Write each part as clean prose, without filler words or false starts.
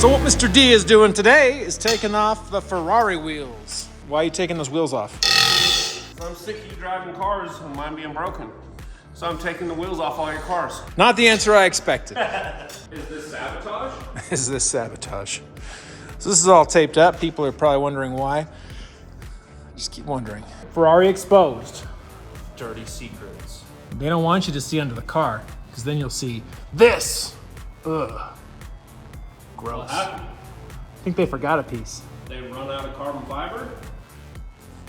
So what Mr. D is doing today is taking off the Ferrari wheels. Why are you taking those wheels off? I'm sick of you driving cars and mine being broken. So I'm taking the wheels off all your cars. Not the answer I expected. Is this sabotage? Is this sabotage? So this is all taped up. People are probably wondering why. Just keep wondering. Ferrari exposed. Dirty secrets. They don't want you to see under the car, because then you'll see this. Ugh. Gross. What happened? I think they forgot a piece. They run out of carbon fiber?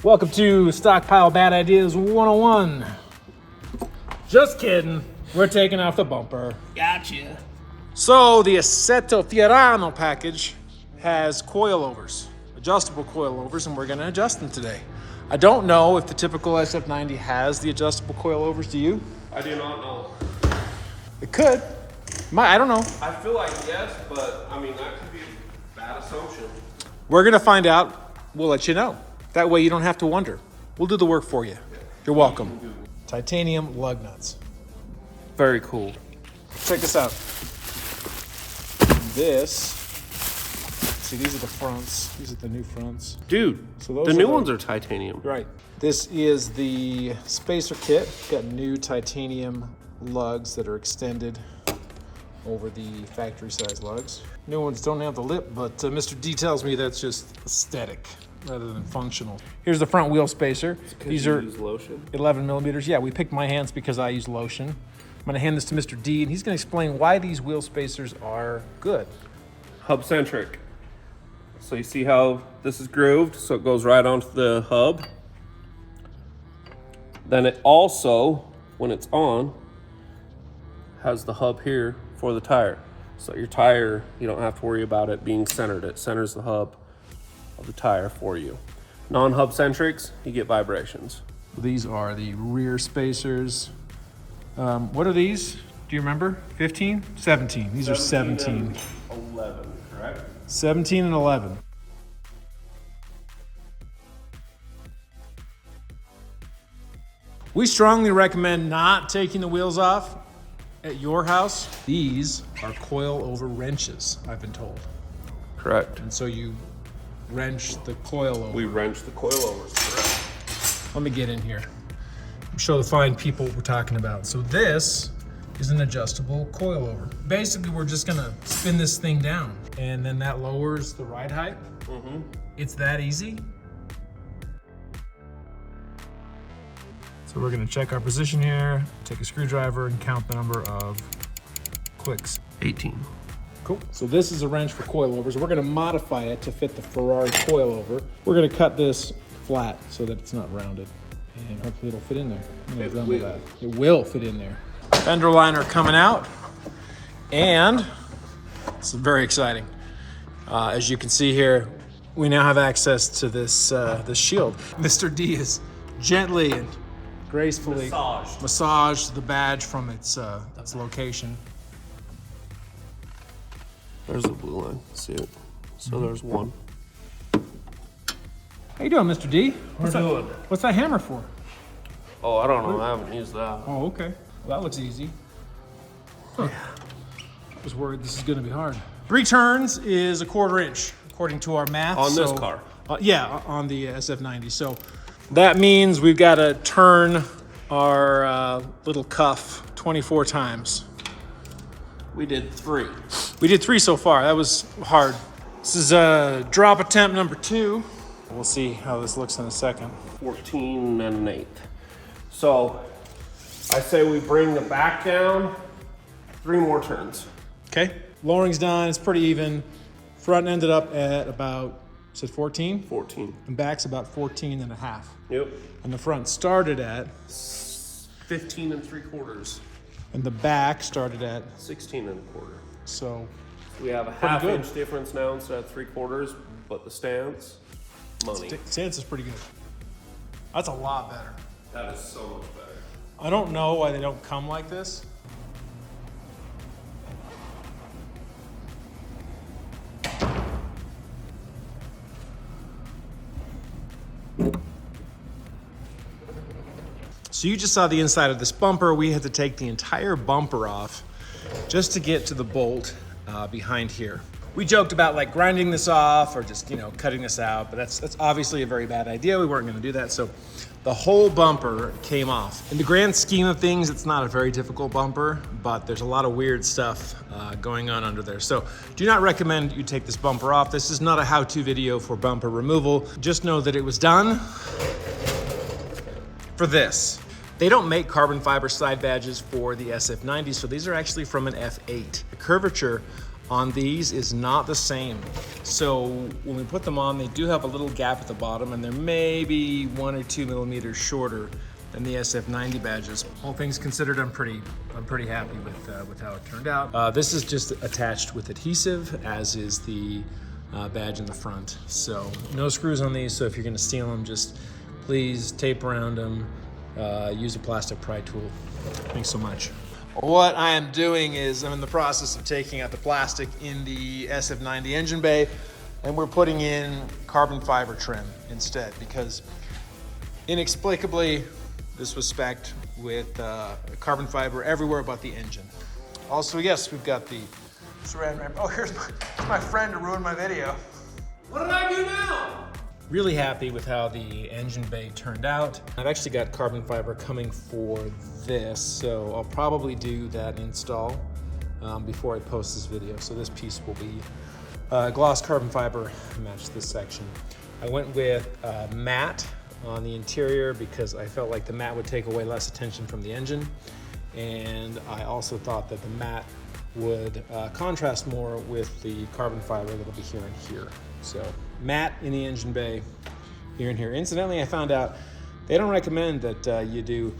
Welcome to Stockpile Bad Ideas 101. Just kidding. We're taking off the bumper. Gotcha. So the Assetto Fiorano package has coilovers, adjustable coilovers, and we're going to adjust them today. I don't know if the typical SF90 has the adjustable coilovers. Do you? I do not know. It could. I don't know. I feel like yes, but I mean, that could be a bad assumption. We're going to find out. We'll let you know. That way you don't have to wonder. We'll do the work for you. You're welcome. Titanium lug nuts. Very cool. Check this out. This, see, these are the fronts. These are the new fronts. Dude, So those the are new the- ones are titanium. Right. This is the spacer kit. Got new titanium lugs that are extended over the factory size lugs. New ones don't have the lip, but Mr. D tells me that's just aesthetic rather than functional. Here's the front wheel spacer. These are Use lotion. 11 millimeters. Yeah, we picked my hands because I use lotion. I'm gonna hand this to Mr. D and he's gonna explain why these wheel spacers are good. Hub centric. So you see how this is grooved, so it goes right onto the hub. Then it also, when it's on, has the hub here for the tire. So your tire, you don't have to worry about it being centered. It centers the hub of the tire for you. Non-hub centrics, you get vibrations. These are the rear spacers. What are these? Do you remember? 15? 17. These are 17. And 11, correct? 17 and 11. We strongly recommend not taking the wheels off at your house. These are coil-over wrenches, I've been told. Correct. And so you wrench the coil over. We wrench the coilovers, correct? Let me get in here. Show the fine people what we're talking about. So this is an adjustable coilover. Basically, we're just gonna spin this thing down and then that lowers the ride height. Mm-hmm. It's that easy. So we're gonna check our position here, take a screwdriver and count the number of clicks. 18. Cool. So this is a wrench for coilovers. We're gonna modify it to fit the Ferrari coilover. We're gonna cut this flat so that it's not rounded. And hopefully it'll fit in there. It will. It will fit in there. Fender liner coming out. And this is very exciting. As you can see here, we now have access to this shield. Mr. D is gently and gracefully massaged the badge from its location. There's the blue line. See it? So there's one. How you doing, Mr. D? doing. What's that hammer for? Oh, I don't know. I haven't used that. Oh, okay. Well, that looks easy. Huh. I was worried this is going to be hard. 3 turns is a 1/4 inch, according to our math. On this car? Yeah, on the SF90. So that means we've got to turn our little cuff 24 times. We did 3. We did 3 so far. That was hard. This is drop attempt number 2. We'll see how this looks in a second. 14 and an 1/8. So I say we bring the back down 3 more turns. Okay. Lowering's done. It's pretty even. Front ended up at about, is it 14? 14. And back's about 14 and a half. Yep. And the front started at, 15 and 3/4. and the back started at, 16 and 1/4. so We have a Pretty half good. inch difference now instead of 3/4, but the stance, money. stance is pretty good. That's a lot better. That is so much better. I don't know why they don't come like this. So you just saw the inside of this bumper. We had to take the entire bumper off just to get to the bolt behind here. We joked about like grinding this off or just, you know, cutting this out, but that's obviously a very bad idea. We weren't gonna do that. So the whole bumper came off. In the grand scheme of things, it's not a very difficult bumper, but there's a lot of weird stuff going on under there. So do not recommend you take this bumper off. This is not a how-to video for bumper removal. Just know that it was done for this. They don't make carbon fiber side badges for the SF90, so these are actually from an F8. The curvature on these is not the same. So when we put them on, they do have a little gap at the bottom, and they're maybe 1 or 2 millimeters shorter than the SF90 badges. All things considered, I'm pretty happy with how it turned out. This is just attached with adhesive, as is the badge in the front. So no screws on these, so if you're gonna steal them, just please tape around them, use a plastic pry tool. Thanks so much. What I am doing is I'm in the process of taking out the plastic in the SF90 engine bay, and we're putting in carbon fiber trim instead, because inexplicably this was spec'd with carbon fiber everywhere but the engine. Also, yes, we've got the saran wrap. Oh, here's my friend to ruin my video. What did I do now? Really happy with how the engine bay turned out. I've actually got carbon fiber coming for this, so I'll probably do that install before I post this video. So this piece will be gloss carbon fiber, match this section. I went with matte on the interior because I felt like the matte would take away less attention from the engine, and I also thought that the matte would contrast more with the carbon fiber that'll be here and here. So matte in the engine bay, here and here. Incidentally, I found out they don't recommend that you do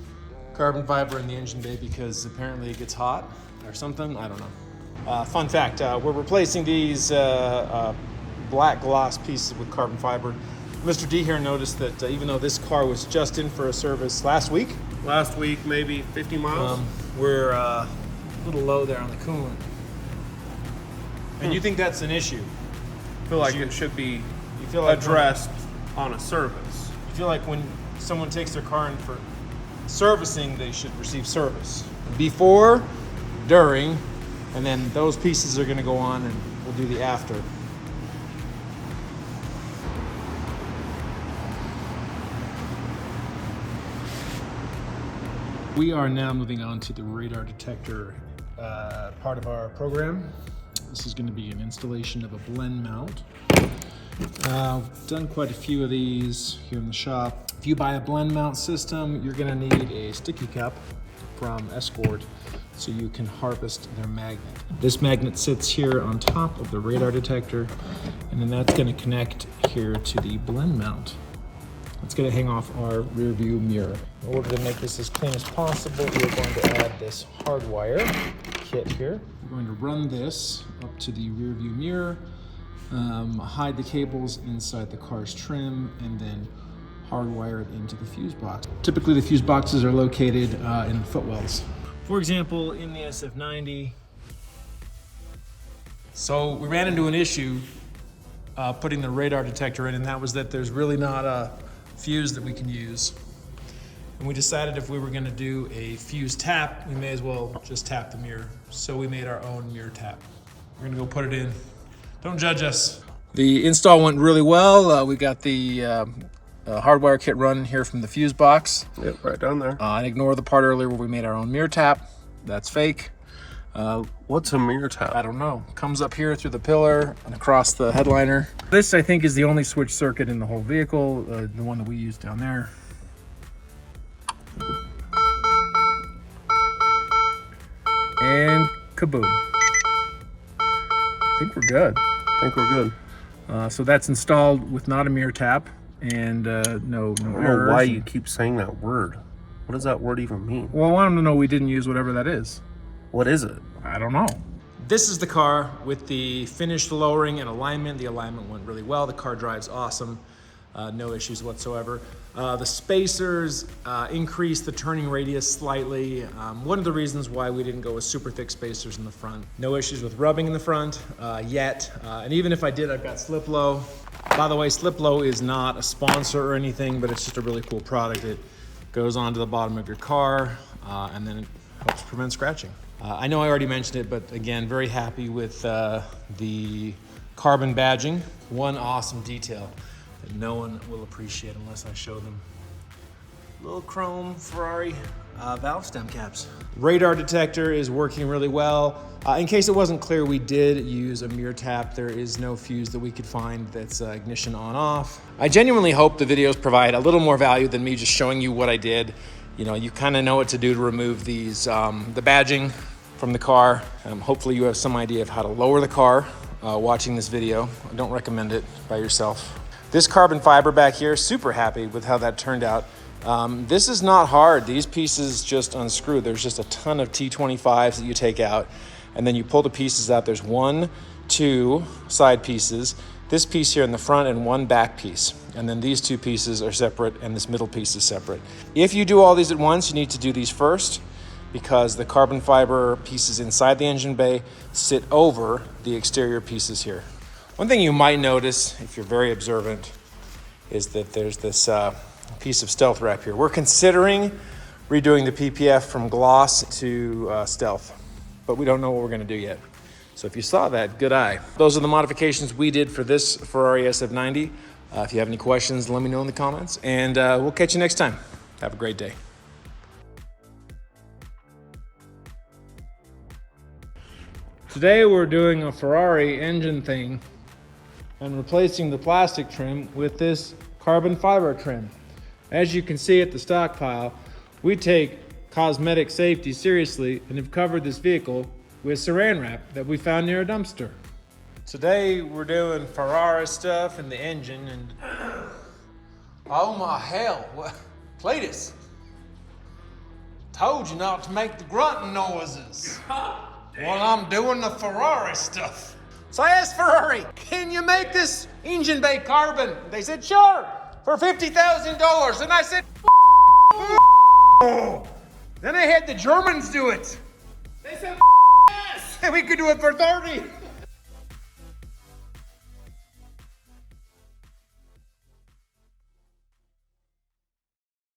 carbon fiber in the engine bay because apparently it gets hot or something. I don't know. Fun fact, we're replacing these black gloss pieces with carbon fiber. Mr. D here noticed that even though this car was just in for a service last week, maybe 50 miles. we're a little low there on the coolant. And you think that's an issue? I feel like it should be like addressed on a service. You feel like when someone takes their car in for servicing, they should receive service. Before, during, and then those pieces are gonna go on and we'll do the after. We are now moving on to the radar detector part of our program. This is going to be an installation of a Blendmount. I've done quite a few of these here in the shop. If you buy a Blendmount system, you're going to need a sticky cup from Escort so you can harvest their magnet. This magnet sits here on top of the radar detector, and then that's going to connect here to the Blendmount. It's going to hang off our rear view mirror. In order to make this as clean as possible, we are going to add this hardwire kit here. We're going to run this up to the rear view mirror, hide the cables inside the car's trim, and then hardwire it into the fuse box. Typically the fuse boxes are located in the footwells. For example, in the SF90. So we ran into an issue putting the radar detector in, and that was that there's really not a fuse that we can use. And we decided if we were gonna do a fuse tap, we may as well just tap the mirror. So we made our own mirror tap. We're gonna go put it in. Don't judge us. The install went really well. We got the hardwire kit run here from the fuse box. Yep, right down there. And ignore the part earlier where we made our own mirror tap. That's fake. What's a mirror tap? I don't know. Comes up here through the pillar and across the headliner. This, I think, is the only switch circuit in the whole vehicle, the one that we use down there. And kaboom. I think we're good. So that's installed with not a mirror tap and no I don't know errors. why you keep saying that word. What does that word even mean? Well, I want them to know we didn't use whatever that is. What is it? I don't know. This is the car with the finished lowering and alignment. The alignment went really well. The car drives awesome. No issues whatsoever. The spacers increased the turning radius slightly. One of the reasons why we didn't go with super thick spacers in the front. No issues with rubbing in the front yet. And even if I did, I've got Sliplow. By the way, Sliplow is not a sponsor or anything, but it's just a really cool product. It goes onto the bottom of your car and then it helps prevent scratching. I know I already mentioned it, but again, very happy with the carbon badging. One awesome detail that no one will appreciate unless I show them. Little chrome Ferrari valve stem caps. Radar detector is working really well. In case it wasn't clear, we did use a mirror tap. There is no fuse that we could find that's ignition on off. I genuinely hope the videos provide a little more value than me just showing you what I did. You know, you kind of know what to do to remove these, the badging from the car. Hopefully you have some idea of how to lower the car watching this video. I don't recommend it by yourself. This carbon fiber back here, super happy with how that turned out. This is not hard. These pieces just unscrew. There's just a ton of T25s that you take out, and then you pull the pieces out. There's 1, 2 side pieces, this piece here in the front, and 1 back piece. And then these 2 pieces are separate, and this middle piece is separate. If you do all these at once, you need to do these first, because the carbon fiber pieces inside the engine bay sit over the exterior pieces here. One thing you might notice, if you're very observant, is that there's this piece of stealth wrap here. We're considering redoing the PPF from gloss to stealth, but we don't know what we're gonna do yet. So if you saw that, good eye. Those are the modifications we did for this Ferrari SF90. If you have any questions, let me know in the comments, and we'll catch you next time. Have a great day. Today we're doing a Ferrari engine thing and replacing the plastic trim with this carbon fiber trim. As you can see at the stockpile, we take cosmetic safety seriously and have covered this vehicle with saran wrap that we found near a dumpster. Today we're doing Ferrari stuff in the engine and oh my hell, Cletus, told you not to make the grunting noises while I'm doing the Ferrari stuff. So I asked Ferrari, can you make this engine bay carbon? They said, sure, for $50,000. And I said, then I had the Germans do it. They said, yes, and we could do it for 30.